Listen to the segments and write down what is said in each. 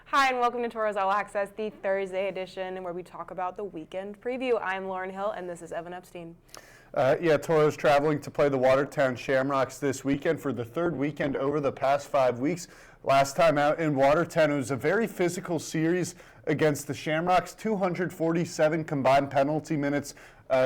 Hi, and welcome to Tauros All Access, the Thursday edition, where we talk about the weekend preview. I'm Lauren Hill, and this is Evan Epstein. Tauros traveling to play the Watertown Shamrocks this weekend for the third weekend over the past 5 weeks. Last time out in Watertown, it was a very physical series against the Shamrocks, 247 combined penalty minutes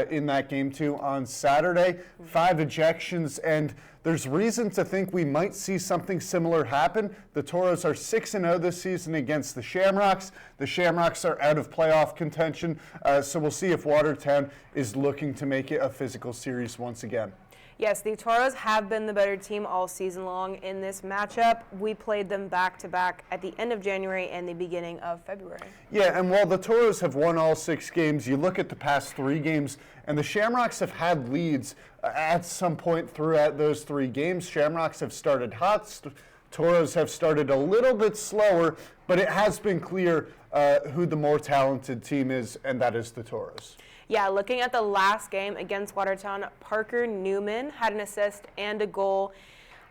in that game too on Saturday, 5 ejections, and there's reason to think we might see something similar happen. The Tauros are 6-0 this season against the Shamrocks. The Shamrocks are out of playoff contention, so we'll see if Watertown is looking to make it a physical series once again. Yes, the Tauros have been the better team all season long in this matchup. We played them back-to-back at the end of January and the beginning of February. Yeah, and while the Tauros have won all 6 games, you look at the past 3 games, and the Shamrocks have had leads at some point throughout those 3 games. Shamrocks have started hot. Tauros have started a little bit slower, but it has been clear who the more talented team is, and that is the Tauros. Yeah, looking at the last game against Watertown, Parker Newman had an assist and a goal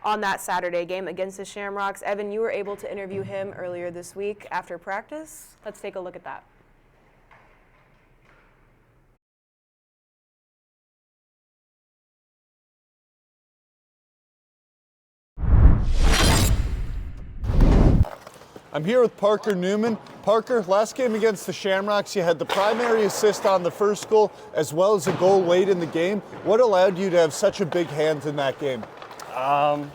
on that Saturday game against the Shamrocks. Evan, you were able to interview him earlier this week after practice. Let's take a look at that. I'm here with Parker Newman. Parker, last game against the Shamrocks, you had the primary assist on the first goal as well as a goal late in the game. What allowed you to have such a big hand in that game? I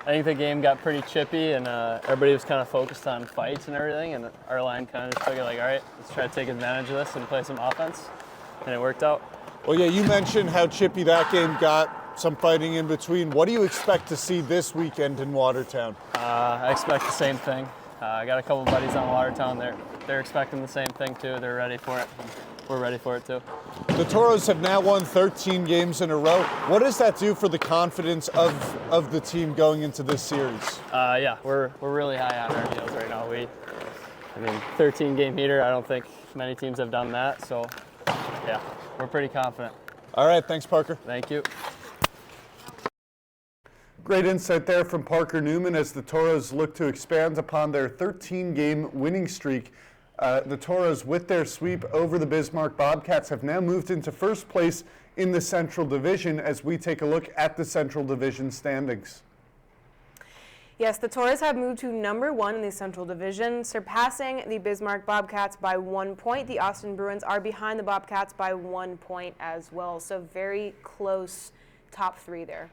think the game got pretty chippy and everybody was kind of focused on fights and everything, and our line kind of just took it like, all right, let's try to take advantage of this and play some offense, and it worked out. Well, yeah, you mentioned how chippy that game got, some fighting in between. What do you expect to see this weekend in Watertown? I expect the same thing. I got a couple buddies on Watertown. They're expecting the same thing too. They're ready for it. We're ready for it too. The Tauros have now won 13 games in a row. What does that do for the confidence of the team going into this series? Yeah, we're really high on our heels right now. 13 game heater. I don't think many teams have done that. So, yeah, we're pretty confident. All right, thanks, Parker. Thank you. Great insight there from Parker Newman as the Tauros look to expand upon their 13-game winning streak. The Tauros, with their sweep over the Bismarck Bobcats, have now moved into first place in the Central Division as we take a look at the Central Division standings. Yes, the Tauros have moved to number 1 in the Central Division, surpassing the Bismarck Bobcats by 1 point. The Austin Bruins are behind the Bobcats by 1 point as well, so very close top 3 there.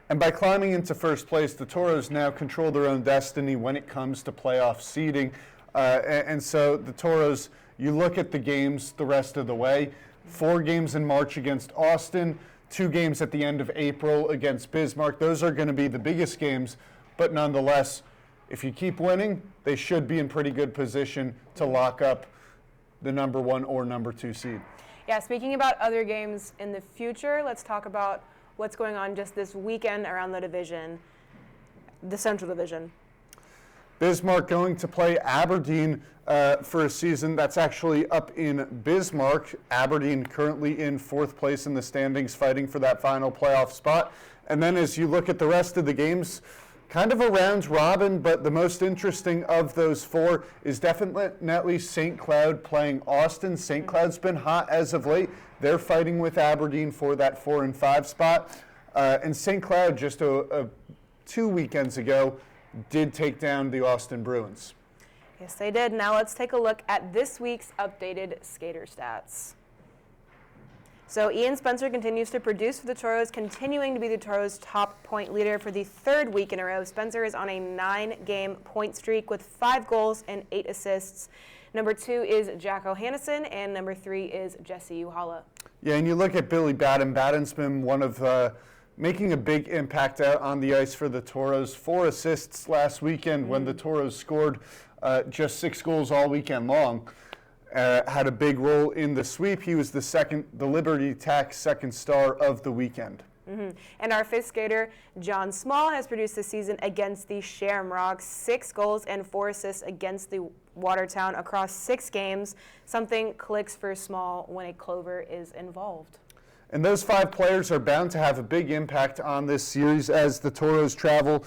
And by climbing into first place, the Tauros now control their own destiny when it comes to playoff seeding. And so the Tauros, you look at the games the rest of the way, 4 games in March against Austin, 2 games at the end of April against Bismarck. Those are going to be the biggest games, but nonetheless, if you keep winning, they should be in pretty good position to lock up the number 1 or number 2 seed. Yeah, speaking about other games in the future, let's talk about what's going on just this weekend around the division, the Central Division. Bismarck going to play Aberdeen for a season that's actually up in Bismarck. Aberdeen currently in 4th place in the standings, fighting for that final playoff spot. And then as you look at the rest of the games, kind of a round robin, but the most interesting of those 4 is definitely St. Cloud playing Austin. St. Cloud's been hot as of late. They're fighting with Aberdeen for that 4 and 5 spot. And St. Cloud just 2 weekends ago did take down the Austin Bruins. Yes, they did. Now let's take a look at this week's updated skater stats. So Ian Spencer continues to produce for the Tauros, continuing to be the Tauros' top point leader for the 3rd week in a row. Spencer is on a 9-game point streak with 5 goals and 8 assists. Number 2 is Jack O'Hannison, and number 3 is Jesse Uhala. Yeah, and you look at Billy Batten. Batten's been one of making a big impact out on the ice for the Tauros. 4 assists last weekend when the Tauros scored just 6 goals all weekend long. Had a big role in the sweep. He was the Liberty Tech 2nd star of the weekend. And our 5th skater, John Small, has produced this season against the Shamrocks, 6 goals and 4 assists against the Watertown across 6 games. Something clicks for Small when a Clover is involved. And those 5 players are bound to have a big impact on this series as the Toros travel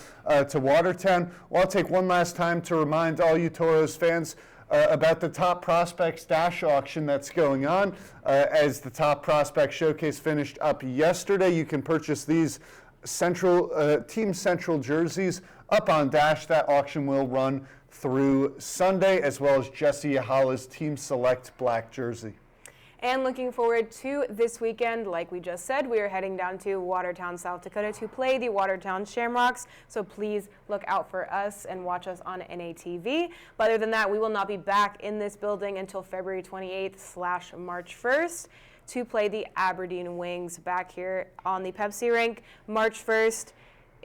to Watertown. Well, I'll take one last time to remind all you Toros fans about the Top Prospects Dash auction that's going on. As the Top Prospect Showcase finished up yesterday, you can purchase these Team Central jerseys up on Dash. That auction will run through Sunday, as well as Jesse Ahala's Team Select black jersey. And looking forward to this weekend, like we just said, we are heading down to Watertown, South Dakota to play the Watertown Shamrocks. So please look out for us and watch us on NATV. But other than that, we will not be back in this building until February 28th / March 1st to play the Aberdeen Wings back here on the Pepsi rink. March 1st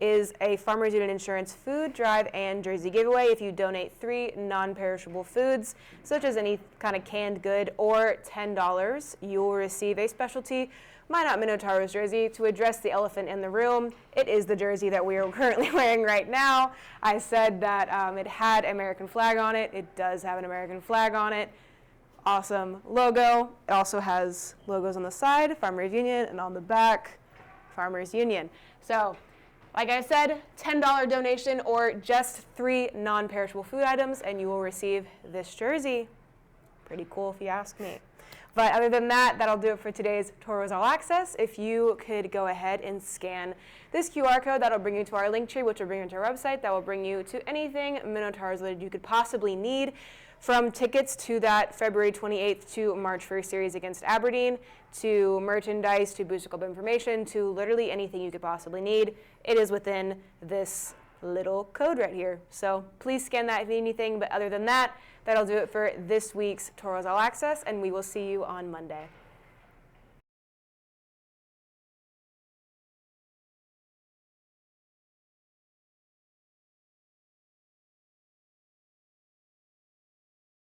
is a Farmers Union Insurance food drive and jersey giveaway. If you donate 3 non-perishable foods, such as any kind of canned good, or $10, you will receive a specialty My Not Minotaur's jersey. To address the elephant in the room, it is the jersey that we are currently wearing right now. I said that it had American flag on it. It does have an American flag on it. Awesome logo. It also has logos on the side, Farmers Union, and on the back, Farmers Union. So, like I said, $10 donation or just 3 non-perishable food items, and you will receive this jersey. Pretty cool if you ask me. But other than that, that'll do it for today's Tauros All Access. If you could go ahead and scan this QR code, that'll bring you to our link tree, which will bring you to our website. That will bring you to anything Minotaurs related you could possibly need, from tickets to that February 28th to March 1st series against Aberdeen, to merchandise, to Booster Club information, to literally anything you could possibly need. It is within this little code right here. So please scan that if you need anything. But other than that, that'll do it for this week's Tauros All Access, and we will see you on Monday.